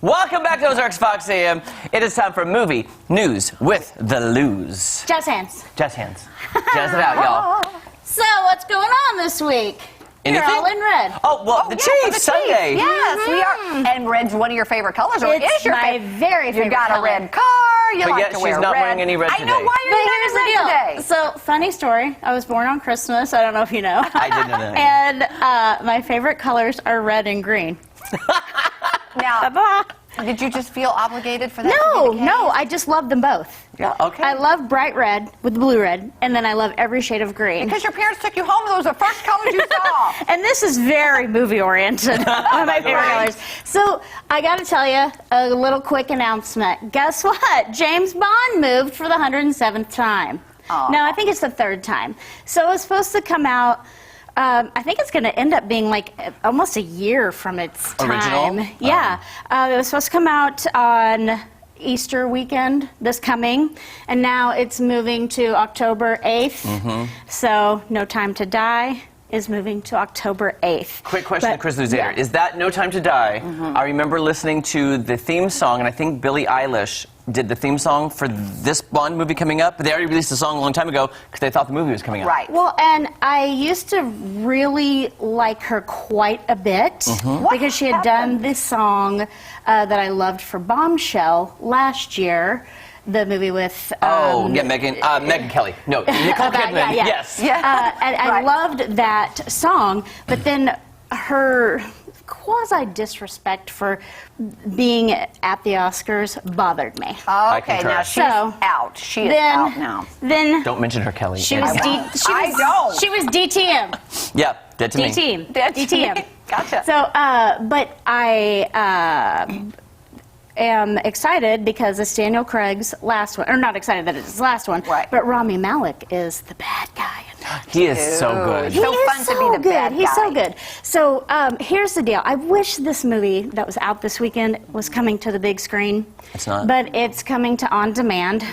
Welcome back to Ozarks Fox AM. It is time for movie news with the Lose. Jazz hands. Jazz hands. Jazz it out, y'all. So, what's going on this week? Anything? You're all in red. Oh, well, the Chiefs, Sunday. Yes, we are. And red's one of your favorite colors, or It's is your my very favorite You got color. a red car. You But like yet to wear she's not red. wearing any red I know. today. Why are But you here's the not deal. in red today? So, funny story. I was born on Christmas. I don't know if you know. I didn't know that. And my favorite colors are red and green. Now, Bye-bye. did you just feel obligated for that? to No, be the case? no. I just love them both. Yeah, okay. I love bright red with blue red, and then I love every shade of green. Because your parents took you home, those were the first colors you saw. And this is very movie-oriented, one of my favorite colors. So, I got to tell you, a little quick announcement. Guess what? James Bond moved for the 107th time. Aw. No, I think it's the third time. So, it was supposed to come out, I think it's going to end up being like almost a year from its time. Original? Yeah. It was supposed to come out on Easter weekend, this coming, and now it's moving to October 8th. So, No Time to Die is moving to October 8th. Quick question But- to Chris Luzader. yeah. Is that No Time to Die? I remember listening to the theme song, and I think Billie Eilish did the theme song for this Bond movie coming up. But they already released the song a long time ago because they thought the movie was coming out. Right. Well, and I used to really like her quite a bit because she had done this song that I loved for Bombshell last year, the movie with... Megan Kelly. No, Nicole Kidman. yeah. Yes. Yeah. And I Right. loved that song, but then her quasi-disrespect for being at the Oscars bothered me. Okay, concur. now she's So, out. She is then, out now. Then Don't mention her, Kelly. she was I don't. She was DTM. Yeah, dead to me. DTM. Dead to DTM. me. Gotcha. So, but I am excited because it's Daniel Craig's last one, or not excited that it's his last one, Right. but Rami Malek is the bad guy in it. He is so Dude. good. So He is fun to be the good. bad He's so guy. good. So here's the deal. I wish this movie that was out this weekend was coming to the big screen. It's not. But it's coming to on demand.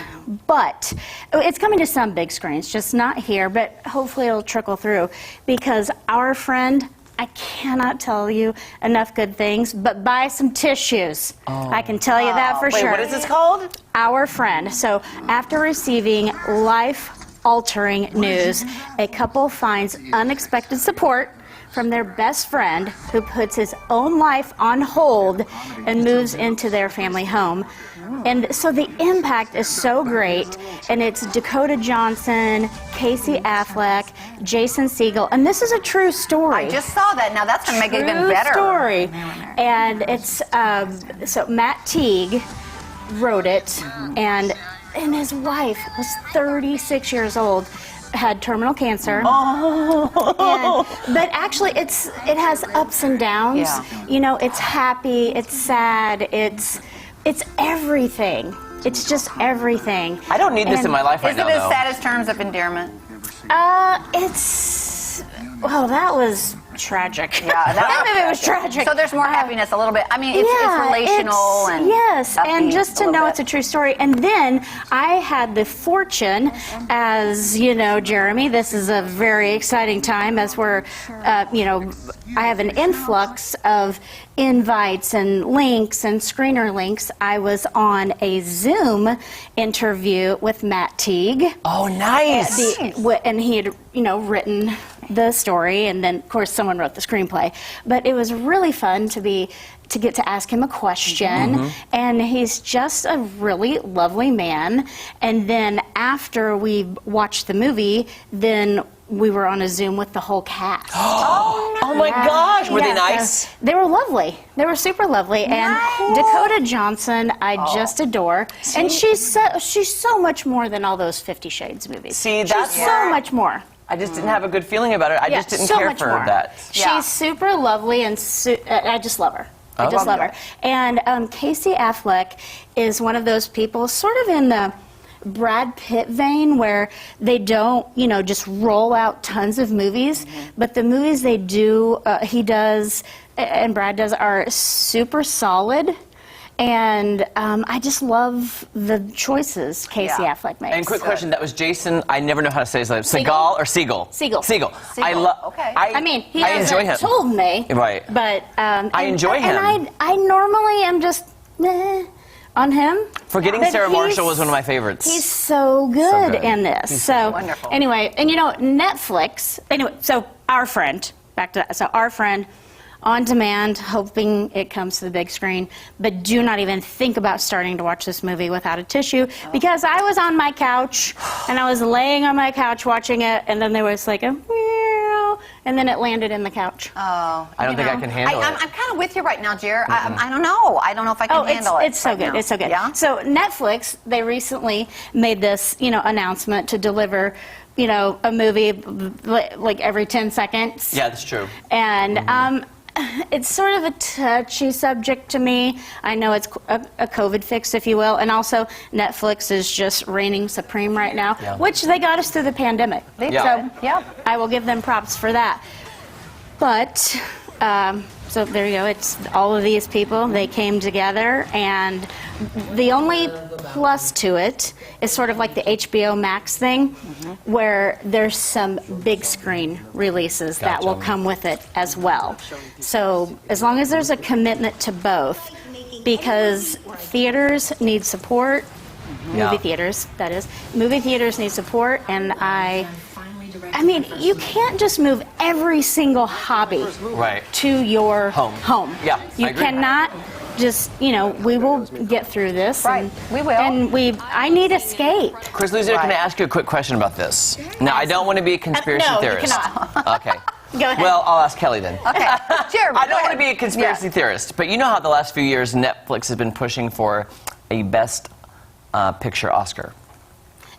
But it's coming to some big screens, just not here. But hopefully it'll trickle through because our friend. I cannot tell you enough good things, but buy some tissues. I can tell you that for Wait, sure. what is this called? Our friend. So after receiving life-altering news, a couple finds unexpected support from their best friend who puts his own life on hold and moves into their family home. And so the impact is so great, and it's Dakota Johnson, Casey Affleck, Jason Segel, and this is a true story. I just saw that. Now that's going to make it even True better. story. And it's so Matt Teague wrote it, and his wife was 36 years old, had terminal cancer. But actually, it has ups and downs. Yeah. You know, it's happy, it's sad, it's everything. It's just everything. I don't need this And in my life right Is now, it as though. sad as Terms of Endearment? Well, that was tragic. Yeah, that movie was tragic. So there's more happiness a little bit. I mean, it's relational it's- and yes, and upbeat just to little know bit. it's a true story. And then I had the fortune, as you know, Jeremy, this is a very exciting time as we're, I have an influx of invites and links and screener links. I was on a Zoom interview with Matt Teague. Oh, nice. And he had, written the story, and then of course someone wrote the screenplay. But it was really fun to get to ask him a question, and he's just a really lovely man. And then after we watched the movie, then we were on a Zoom with the whole cast. Oh my gosh, were they nice? So they were lovely. They were super lovely. And Dakota Johnson, I just adore. And she's so much more than all those 50 Shades movies. See, she's that's so much more. I just didn't have a good feeling about it. I just didn't so care much for more. that. Yeah. She's super lovely, and I just love her. I just love her. And Casey Affleck is one of those people, sort of in the Brad Pitt vein, where they don't, just roll out tons of movies, but the movies they do, he does, and Brad does, are super solid. And I just love the choices Casey Affleck makes. And quick question, that was Jason, I never know how to say his name, Segel? Segal or Segel? Segel. Segel. Okay. I mean, he I enjoy hasn't him. told me. Right. But I enjoy him. And I normally am just on him. Forgetting But Sarah Marshall he's- was one of my favorites. He's so good, good. in this. He's So wonderful. anyway, and Netflix. Anyway, so our friend, back to that. So our friend, on demand, hoping it comes to the big screen, but do not even think about starting to watch this movie without a tissue, because I was on my couch and I was laying on my couch watching it, and then there was like a meow, and then it landed in the couch. Oh, I don't think I can handle I'm it. kind of with you right now, Jer. I don't know. I don't know if I can handle it. It's so right good. now. It's so good. Yeah. So Netflix, they recently made this, announcement to deliver, a movie like every 10 seconds. Yeah, that's true. And it's sort of a touchy subject to me. I know it's a COVID fix, if you will. And also, Netflix is just reigning supreme right now, Yeah. which they got us through the pandemic. They Yeah. did. Yep. I will give them props for that. But, so there you go. It's all of these people. They came together, and the only plus to it is sort of like the HBO Max thing, where there's some big screen releases that will Gotcha. come with it as well. So as long as there's a commitment to both, because theaters need support, Yeah. movie theaters, that is, movie theaters need support, and I mean, you can't just move every single hobby Right. to your Home. Yeah, You I agree. cannot just, we will get through this. Right, and- we will. And I need escape. Chris Luzer, can I Right. ask you a quick question about this? Now, I don't want to be a conspiracy no, you theorist. cannot. Okay. Go ahead. Well, I'll ask Kelly then. Okay. Jer, I go don't want to ahead. be a conspiracy Yeah. theorist, but you know how the last few years Netflix has been pushing for a Best Picture Oscar.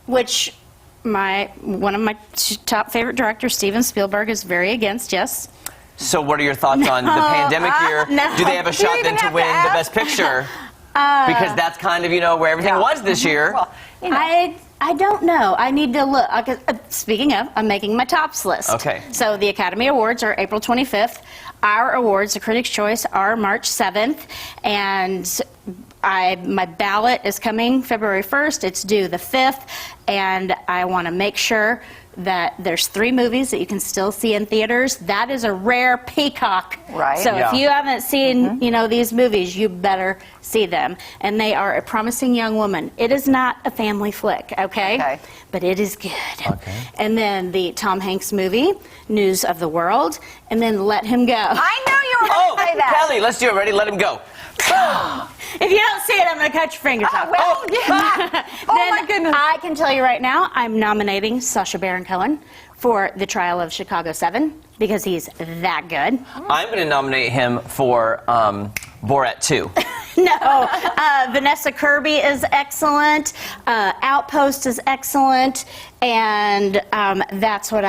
Which one of my top favorite directors, Steven Spielberg, is very against, yes. So what are your thoughts on the pandemic year? no. Do they have a shot even then to have to win the ask. Best Picture? Because that's kind of, where everything Yeah. was this year. Well, I don't know. I need to look. Speaking of, I'm making my tops list. Okay. So the Academy Awards are April 25th. Our awards, the Critics' Choice, are March 7th. And my ballot is coming February 1st. It's due the 5th. And I want to make sure that there's 3 movies that you can still see in theaters. That is a rare peacock. Right. So Yeah. if you haven't seen, these movies, you better see them. And they are A Promising Young Woman. It is not a family flick, okay? But it is good. Okay. And then the Tom Hanks movie, News of the World, and then Let Him Go. I know you were Oh, going to say that. Kelly, let's do it. Ready? Let him go. If you don't see it, I'm going to cut your fingers off. Well, yeah. Oh, Then my goodness. I can tell you right now, I'm nominating Sacha Baron Cohen for The Trial of Chicago 7 because he's that good. I'm going to nominate him for Borat 2. No, Vanessa Kirby is excellent. Outpost is excellent, and that's what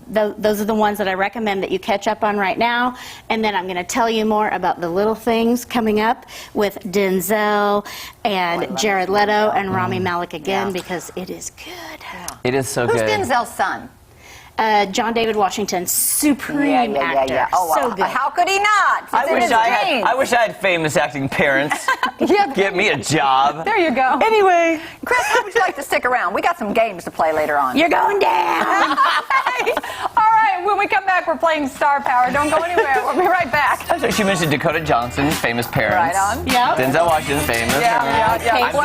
those are the ones that I recommend that you catch up on right now. And then I'm going to tell you more about the little things coming up with Denzel and Jared Leto and Rami Malek again because it is good. It is so Who's good. Denzel's son? John David Washington, supreme actor, Oh, so wow. good. How could he not? It's in his genes. I wish I had famous acting parents. Yeah. Give me a job. There you go. Anyway. Chris, how would you like to stick around? We got some games to play later on. You're going down. All right, when we come back, we're playing Star Power. Don't go anywhere. We'll be right back. So she mentioned Dakota Johnson, famous parents. Right on. Yep. Denzel Washington, famous. Yeah. Kate I'm